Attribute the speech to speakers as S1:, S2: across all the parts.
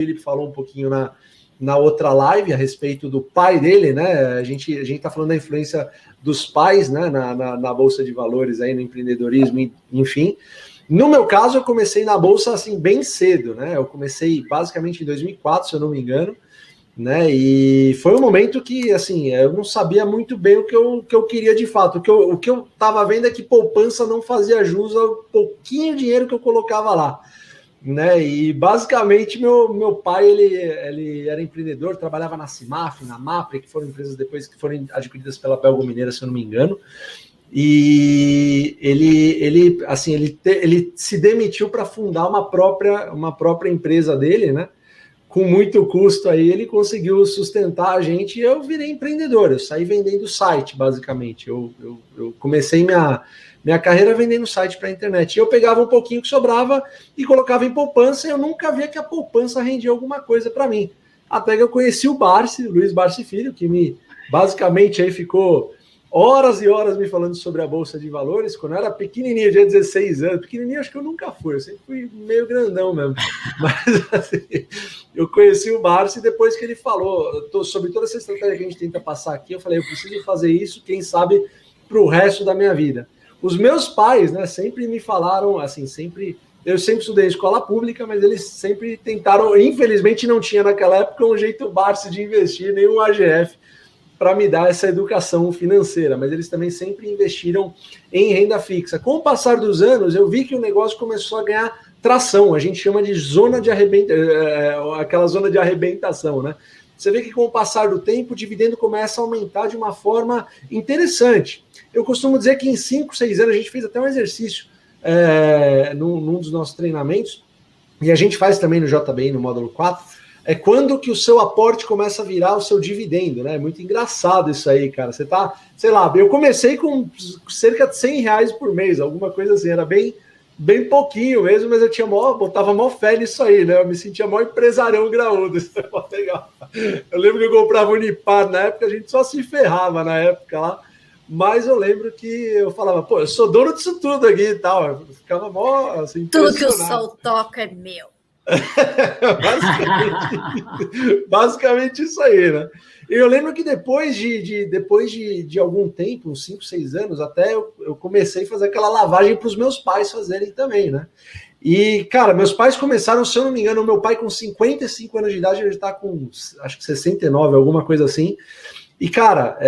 S1: Felipe falou um pouquinho na outra live a respeito do pai dele, né? A gente está falando da influência dos pais, né? Na Bolsa de Valores, aí, no empreendedorismo, enfim. No meu caso, eu comecei na Bolsa assim, bem cedo, né? Eu comecei basicamente em 2004, se eu não me engano, né? E foi um momento que, assim, eu não sabia muito bem o que eu queria de fato. O que eu estava vendo é que poupança não fazia jus ao pouquinho dinheiro que eu colocava lá, né? E basicamente meu pai ele era empreendedor, trabalhava na Cimaf, na Mapre, que foram empresas depois que foram adquiridas pela Belgo Mineira, se eu não me engano. E ele se demitiu para fundar uma própria empresa dele, né? Com muito custo aí, ele conseguiu sustentar a gente e eu virei empreendedor. Eu saí vendendo site, basicamente. Eu comecei minha carreira vendendo site para a internet. E eu pegava um pouquinho que sobrava e colocava em poupança, e eu nunca via que a poupança rendia alguma coisa para mim. Até que eu conheci o Barsi, Luiz Barsi Filho, que basicamente aí ficou horas e horas me falando sobre a Bolsa de Valores, quando eu era pequenininho, tinha 16 anos. Pequenininho acho que eu nunca fui, eu sempre fui meio grandão mesmo. Mas assim, eu conheci o Barsi depois que ele falou sobre toda essa estratégia que a gente tenta passar aqui. Eu falei, eu preciso fazer isso, quem sabe, para o resto da minha vida. Os meus pais, né, sempre me falaram, assim, eu sempre estudei em escola pública, mas eles sempre tentaram, infelizmente não tinha naquela época um jeito Barsi de investir, nem um AGF, para me dar essa educação financeira, mas eles também sempre investiram em renda fixa. Com o passar dos anos, eu vi que o negócio começou a ganhar tração, a gente chama de aquela zona de arrebentação, né? Você vê que com o passar do tempo, o dividendo começa a aumentar de uma forma interessante. Eu costumo dizer que em 5, 6 anos, a gente fez até um exercício num dos nossos treinamentos, e a gente faz também no JBI, no módulo 4, é quando que o seu aporte começa a virar o seu dividendo, né? É muito engraçado isso aí, cara. Você tá, sei lá, eu comecei com cerca de R$100 por mês, alguma coisa assim, era bem pouquinho mesmo, mas eu botava mó fé nisso aí, né? Eu me sentia mó empresarião graúdo, isso é mó legal. Eu lembro que eu comprava Unipar na época, a gente só se ferrava na época lá, mas eu lembro que eu falava, pô, eu sou dono disso tudo aqui e tal, eu ficava mó, assim,
S2: tudo que o sol toca é meu.
S1: basicamente isso aí, né? E eu lembro que depois de algum tempo, uns 5, 6 anos, até eu comecei a fazer aquela lavagem para os meus pais fazerem também, né? E, cara, meus pais começaram, se eu não me engano, o meu pai com 55 anos de idade, ele está com, acho que 69, alguma coisa assim. E, cara,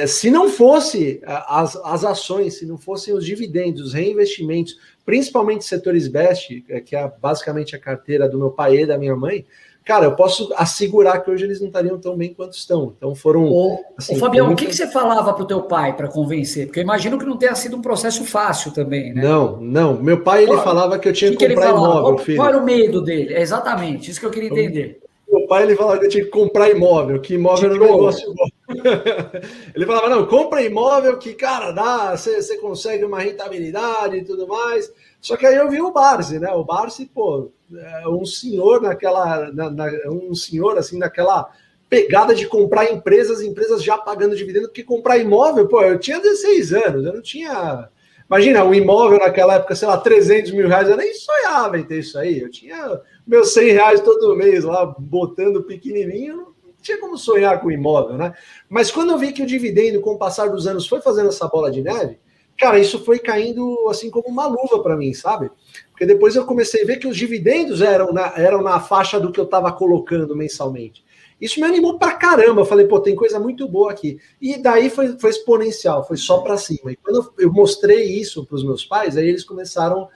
S1: se não fosse as ações, se não fossem os dividendos, os reinvestimentos, principalmente setores best, que é basicamente a carteira do meu pai e da minha mãe, cara, eu posso assegurar que hoje eles não estariam tão bem quanto estão. Então foram...
S3: Assim, Fabião, o que você falava para o teu pai para convencer? Porque eu imagino que não tenha sido um processo fácil também, né?
S1: Não. Meu pai, ele falava que eu tinha que comprar imóvel, filho.
S3: Qual era o medo dele? É exatamente, isso que eu queria entender.
S1: Meu pai, ele falava que eu tinha que comprar imóvel, que imóvel era um negócio bom. Ele falava, não, compra imóvel que, cara, você consegue uma rentabilidade e tudo mais. Só que aí eu vi o Barsi, né? O Barsi, pô, um senhor naquela pegada de comprar empresas já pagando dividendo, porque comprar imóvel, pô, eu tinha 16 anos, eu não tinha... Imagina, um imóvel naquela época, sei lá, 300 mil reais, eu nem sonhava em ter isso aí. Eu tinha meus 100 reais todo mês lá, botando pequenininho, não tinha como sonhar com imóvel, né? Mas quando eu vi que o dividendo, com o passar dos anos, foi fazendo essa bola de neve, cara, isso foi caindo assim como uma luva para mim, sabe? Porque depois eu comecei a ver que os dividendos eram na faixa do que eu estava colocando mensalmente. Isso me animou pra caramba. Eu falei, pô, tem coisa muito boa aqui. E daí foi exponencial, foi só pra cima. E quando eu mostrei isso pros meus pais, aí eles começaram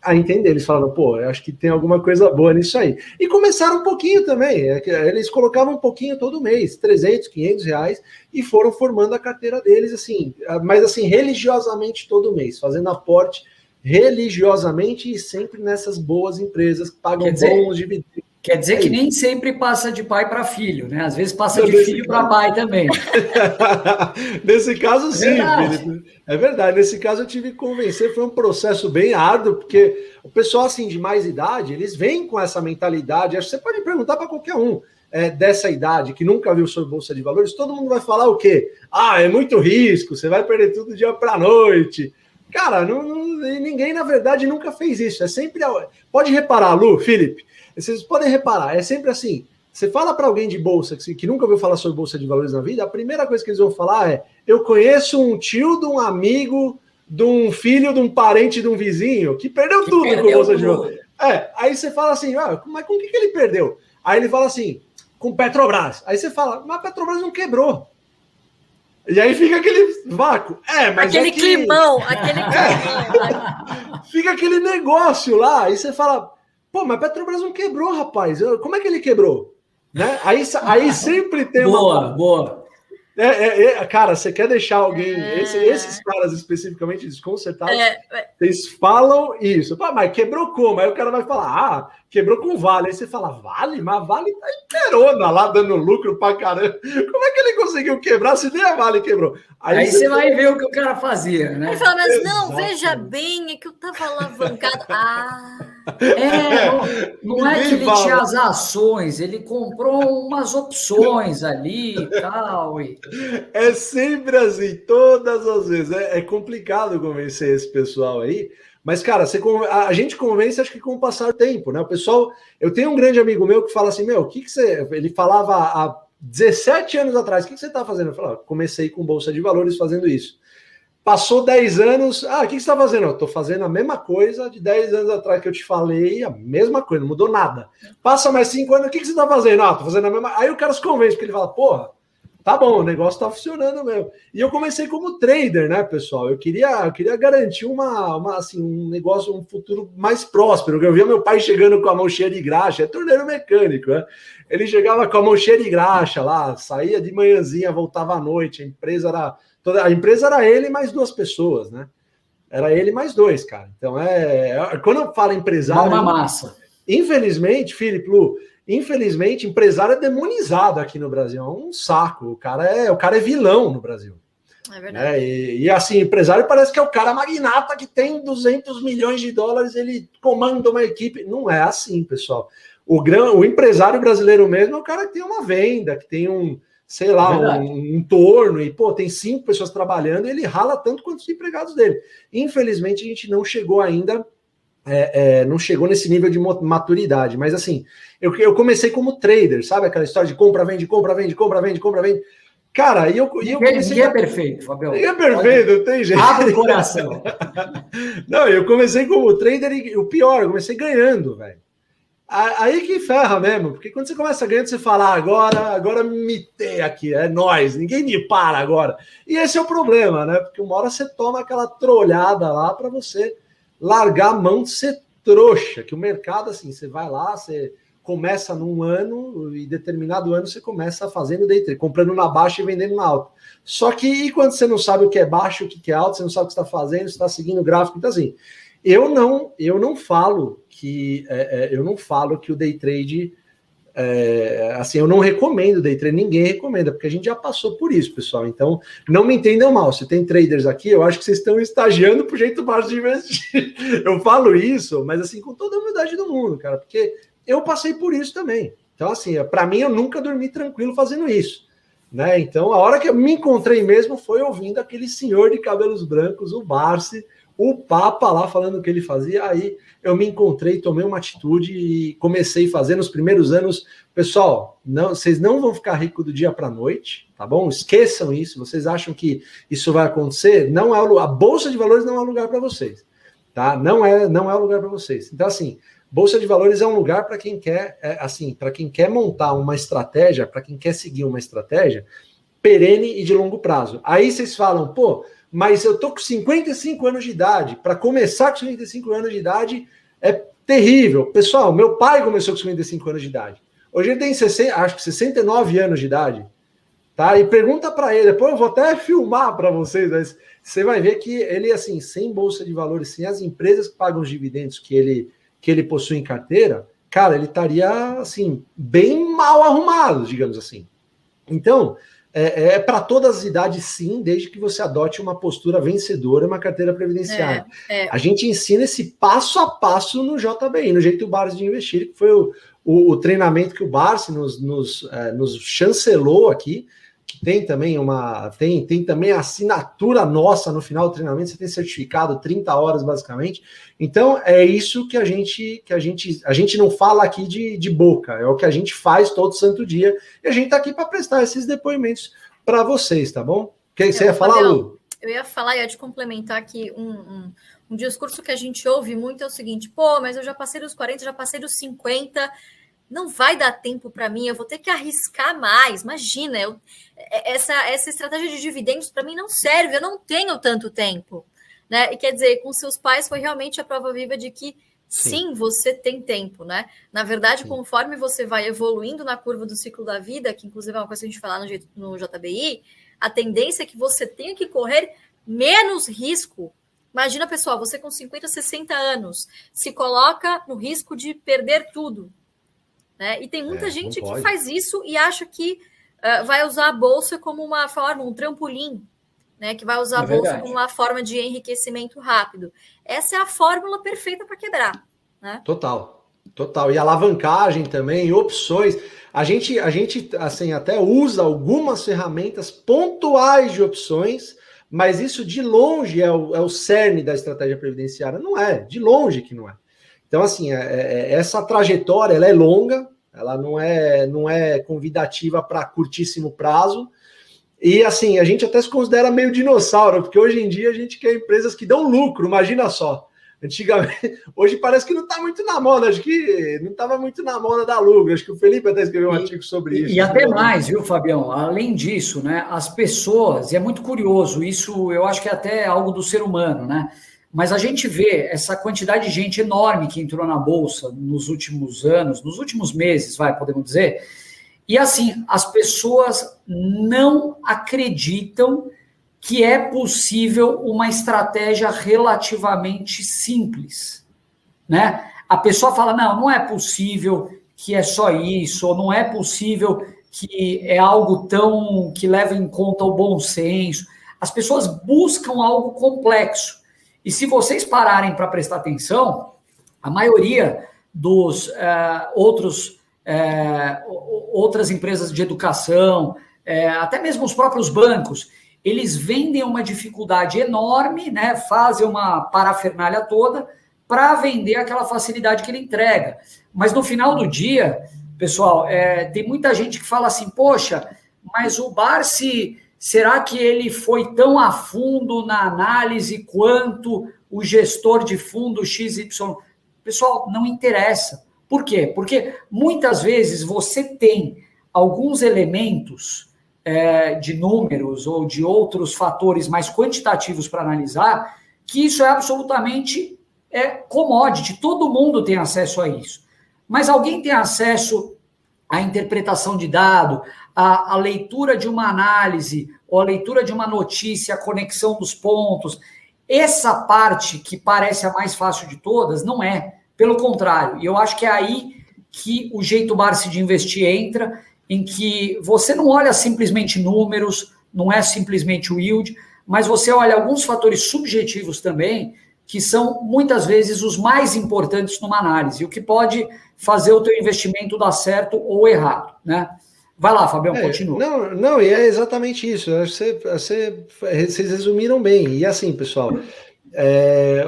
S1: a entender. Eles falaram, pô, eu acho que tem alguma coisa boa nisso aí. E começaram um pouquinho também. Eles colocavam um pouquinho todo mês, 300, 500 reais, e foram formando a carteira deles, assim, mas assim, religiosamente todo mês, fazendo aporte religiosamente e sempre nessas boas empresas que pagam bons dividendos.
S3: Quer dizer que nem sempre passa de pai para filho, né? Às vezes passa de filho para pai também.
S1: Nesse caso, sim, Felipe. É verdade. Nesse caso, eu tive que convencer. Foi um processo bem árduo, porque o pessoal assim de mais idade, eles vêm com essa mentalidade. Acho que você pode perguntar para qualquer um dessa idade que nunca viu sobre Bolsa de Valores. Todo mundo vai falar o quê? Ah, é muito risco. Você vai perder tudo do dia para a noite. Cara, ninguém, na verdade, nunca fez isso. É sempre. Pode reparar, Lu, Felipe, vocês podem reparar, é sempre assim. Você fala para alguém de bolsa que nunca ouviu falar sobre bolsa de valores na vida, a primeira coisa que eles vão falar é: eu conheço um tio de um amigo, de um filho, de um parente, de um vizinho que perdeu tudo com bolsa de valores. Aí você fala assim: mas com o que ele perdeu? Aí ele fala assim: com Petrobras. Aí você fala: mas a Petrobras não quebrou. E aí fica aquele vácuo. Mas
S2: aquele climão.
S1: Fica aquele negócio lá. Aí você fala: pô, mas a Petrobras não quebrou, rapaz. Como é que ele quebrou? Né? Aí sempre tem
S3: boa.
S1: Cara, você quer deixar alguém, esses caras especificamente desconcertados, vocês falam isso. Mas quebrou como? Aí o cara vai falar, quebrou com Vale. Aí você fala, Vale? Mas Vale tá inteirona lá, dando lucro pra caramba. Como é que ele conseguiu quebrar se nem a Vale quebrou?
S3: Aí você vai ver o que o cara fazia, né?
S2: Ele fala, mas não, veja bem, é que eu tava alavancado.
S3: Não é que ele tinha as ações, ele comprou umas opções ali e tal.
S1: É sempre assim, todas as vezes. É complicado convencer esse pessoal aí. Mas, cara, a gente convence, acho que com o passar do tempo, né? O pessoal... Eu tenho um grande amigo meu que fala assim, o que você... Ele falava há 17 anos atrás, o que você tá fazendo? Eu falo, comecei com Bolsa de Valores fazendo isso. Passou 10 anos, o que você está fazendo? Eu estou fazendo a mesma coisa de 10 anos atrás que eu te falei, a mesma coisa, não mudou nada. Passa mais 5 anos, o que você está fazendo? Estou fazendo a mesma... Aí o cara se convence, porque ele fala, porra, tá bom, o negócio está funcionando mesmo. E eu comecei como trader, né, pessoal? Eu queria garantir um negócio, um futuro mais próspero. Eu via meu pai chegando com a mão cheia de graxa, é torneiro mecânico, né? Ele chegava com a mão cheia de graxa lá, saía de manhãzinha, voltava à noite, a empresa era ele mais 2 pessoas, né? Era ele mais 2, cara. Então, quando eu falo empresário...
S3: Uma massa.
S1: Infelizmente, Felipe, Lu, empresário é demonizado aqui no Brasil. É um saco. O cara é vilão no Brasil.
S2: É verdade.
S1: E assim, empresário parece que é o cara magnata que tem 200 milhões de dólares, ele comanda uma equipe. Não é assim, pessoal. O empresário brasileiro mesmo é o cara que tem uma venda, que tem um torno, e, tem 5 pessoas trabalhando, e ele rala tanto quanto os empregados dele. Infelizmente, a gente não chegou ainda, não chegou nesse nível de maturidade, mas assim, eu comecei como trader, sabe? Aquela história de compra, vende, compra, vende, compra, vende, compra, vende. Cara, eu comecei...
S3: Ninguém é perfeito, Fabião.
S1: Ninguém é perfeito, não tem jeito.
S3: Abre o coração.
S1: Não, eu comecei como trader e o pior, eu comecei ganhando, velho. Aí que ferra mesmo, porque quando você começa ganhando, você fala, agora me tem aqui, é nóis, ninguém me para agora. E esse é o problema, né? Porque uma hora você toma aquela trolhada lá para você largar a mão de ser trouxa, que o mercado, assim, você vai lá, você começa num ano, e determinado ano você começa fazendo day trade, comprando na baixa e vendendo na alta. Só que e quando você não sabe o que é baixo, o que é alto, você não sabe o que está fazendo, você está seguindo o gráfico, então assim... Eu não falo que o day trade, assim, eu não recomendo day trade, ninguém recomenda, porque a gente já passou por isso, pessoal. Então, não me entendam mal. Se tem traders aqui, eu acho que vocês estão estagiando pro jeito baixo de investir. Eu falo isso, mas assim, com toda a humildade do mundo, cara, porque eu passei por isso também. Então, assim, para mim, eu nunca dormi tranquilo fazendo isso, né? Então, a hora que eu me encontrei mesmo foi ouvindo aquele senhor de cabelos brancos, o Barsi, o Papa lá falando o que ele fazia, aí eu me encontrei, tomei uma atitude e comecei a fazer nos primeiros anos. Pessoal, vocês não vão ficar ricos do dia para a noite, tá bom? Esqueçam isso, vocês acham que isso vai acontecer? Não é a Bolsa de Valores não é um lugar para vocês, tá? Não é um lugar para vocês. Então, assim, Bolsa de Valores é um lugar para quem quer, para quem quer montar uma estratégia, para quem quer seguir uma estratégia perene e de longo prazo. Aí vocês falam, mas eu tô com 55 anos de idade. Para começar com 55 anos de idade é terrível. Pessoal, meu pai começou com 55 anos de idade. Hoje ele tem 69 anos de idade. Tá? E pergunta para ele, depois eu vou até filmar para vocês, mas você vai ver que ele, assim, sem Bolsa de Valores, sem as empresas que pagam os dividendos que ele possui em carteira, cara, ele estaria, assim, bem mal arrumado, digamos assim. Então... para todas as idades, sim, desde que você adote uma postura vencedora, uma carteira previdenciária. A gente ensina esse passo a passo no JBI, no jeito Barsi de investir, que foi o treinamento que o Barsi nos chancelou aqui, que tem também tem também a assinatura nossa no final do treinamento, você tem certificado 30 horas basicamente. Então é isso que a gente não fala aqui de boca, é o que a gente faz todo santo dia, e a gente está aqui para prestar esses depoimentos para vocês, tá bom? O que você ia falar, Lu?
S2: Eu ia falar, ia te complementar aqui um discurso que a gente ouve muito é o seguinte: pô, mas eu já passei dos 40, já passei dos 50, não vai dar tempo para mim, eu vou ter que arriscar mais. Imagina, essa estratégia de dividendos para mim não serve, eu não tenho tanto tempo, né? E quer dizer, com seus pais foi realmente a prova viva de que sim, você tem tempo, né? Na verdade, conforme você vai evoluindo na curva do ciclo da vida, que inclusive é uma coisa que a gente fala no JBI, a tendência é que você tenha que correr menos risco. Imagina, pessoal, você com 50, 60 anos se coloca no risco de perder tudo, né? E tem muita gente que faz isso e acha que vai usar a bolsa como uma forma, um trampolim, né? Que vai usar a bolsa como uma forma de enriquecimento rápido. Essa é a fórmula perfeita para quebrar, né?
S1: Total. E alavancagem também, opções. A gente assim, até usa algumas ferramentas pontuais de opções, mas isso de longe é o cerne da estratégia previdenciária. Não é, de longe que não é. Então, assim, essa trajetória ela é longa, ela não é convidativa para curtíssimo prazo. E, assim, a gente até se considera meio dinossauro, porque hoje em dia a gente quer empresas que dão lucro, imagina só. Antigamente, hoje parece que não está muito na moda, acho que não estava muito na moda da lucro, acho que o Felipe até escreveu um artigo sobre isso.
S3: E até mais, viu, Fabião? Além disso, né, as pessoas, e é muito curioso, isso eu acho que é até algo do ser humano, né? Mas a gente vê essa quantidade de gente enorme que entrou na Bolsa nos últimos anos, nos últimos meses, podemos dizer, e assim, as pessoas não acreditam que é possível uma estratégia relativamente simples, né? A pessoa fala, não é possível que é só isso, ou não é possível que é algo tão que leva em conta o bom senso. As pessoas buscam algo complexo. E se vocês pararem para prestar atenção, a maioria dos outras empresas de educação, até mesmo os próprios bancos, eles vendem uma dificuldade enorme, né? Fazem uma parafernália toda para vender aquela facilidade que ele entrega. Mas no final do dia, pessoal, tem muita gente que fala assim, poxa, mas o Barsi, será que ele foi tão a fundo na análise quanto o gestor de fundo XY? Pessoal, não interessa. Por quê? Porque muitas vezes você tem alguns elementos de números ou de outros fatores mais quantitativos para analisar, que isso é absolutamente commodity, todo mundo tem acesso a isso. Mas alguém tem acesso à interpretação de dado, à leitura de uma análise, ou a leitura de uma notícia, a conexão dos pontos. Essa parte que parece a mais fácil de todas, não é. Pelo contrário, e eu acho que é aí que o jeito Barsi de investir entra, em que você não olha simplesmente números, não é simplesmente o yield, mas você olha alguns fatores subjetivos também, que são muitas vezes os mais importantes numa análise, o que pode fazer o teu investimento dar certo ou errado, né? Vai lá, Fabião, continua.
S1: Não, e é exatamente isso. Vocês resumiram bem. E assim, pessoal,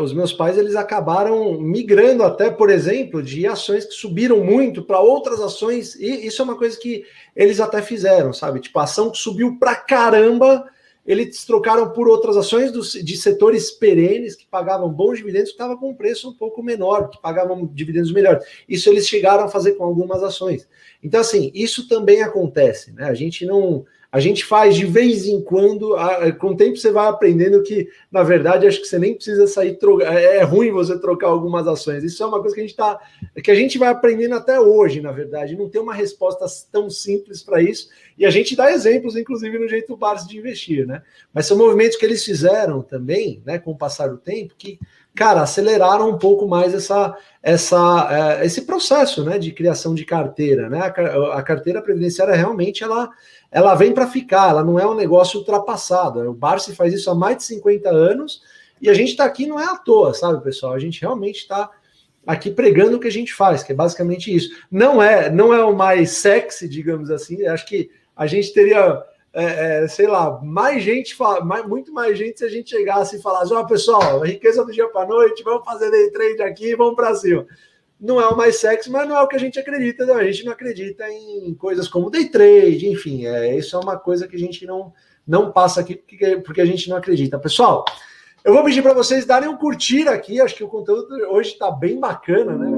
S1: os meus pais eles acabaram migrando até, por exemplo, de ações que subiram muito para outras ações, e isso é uma coisa que eles até fizeram, sabe? Tipo, a ação que subiu pra caramba, eles trocaram por outras ações de setores perenes que pagavam bons dividendos, que estavam com um preço um pouco menor, que pagavam dividendos melhores. Isso eles chegaram a fazer com algumas ações. Então, assim, isso também acontece, né? A gente faz de vez em quando, com o tempo você vai aprendendo que, na verdade, acho que você nem precisa sair trocar. É ruim você trocar algumas ações. Isso é uma coisa que a gente vai aprendendo até hoje, na verdade. Não tem uma resposta tão simples para isso. E a gente dá exemplos, inclusive, no jeito Barsi de investir, né? Mas são movimentos que eles fizeram também, né, com o passar do tempo, que, cara, aceleraram um pouco mais esse processo, né, de criação de carteira, né? A carteira previdenciária realmente ela vem para ficar, ela não é um negócio ultrapassado. O Barsi faz isso há mais de 50 anos e a gente está aqui não é à toa, sabe, pessoal? A gente realmente está aqui pregando o que a gente faz, que é basicamente isso. Não é o mais sexy, digamos assim. Acho que a gente teria sei lá, mais gente, muito mais gente se a gente chegasse e falasse, pessoal, a riqueza do dia para noite, vamos fazer day trade aqui, vamos para cima. Não é o mais sexy, mas não é o que a gente acredita, não. A gente não acredita em coisas como day trade, enfim, isso é uma coisa que a gente não passa aqui porque a gente não acredita. Pessoal, eu vou pedir para vocês darem um curtir aqui, acho que o conteúdo hoje está bem bacana, né?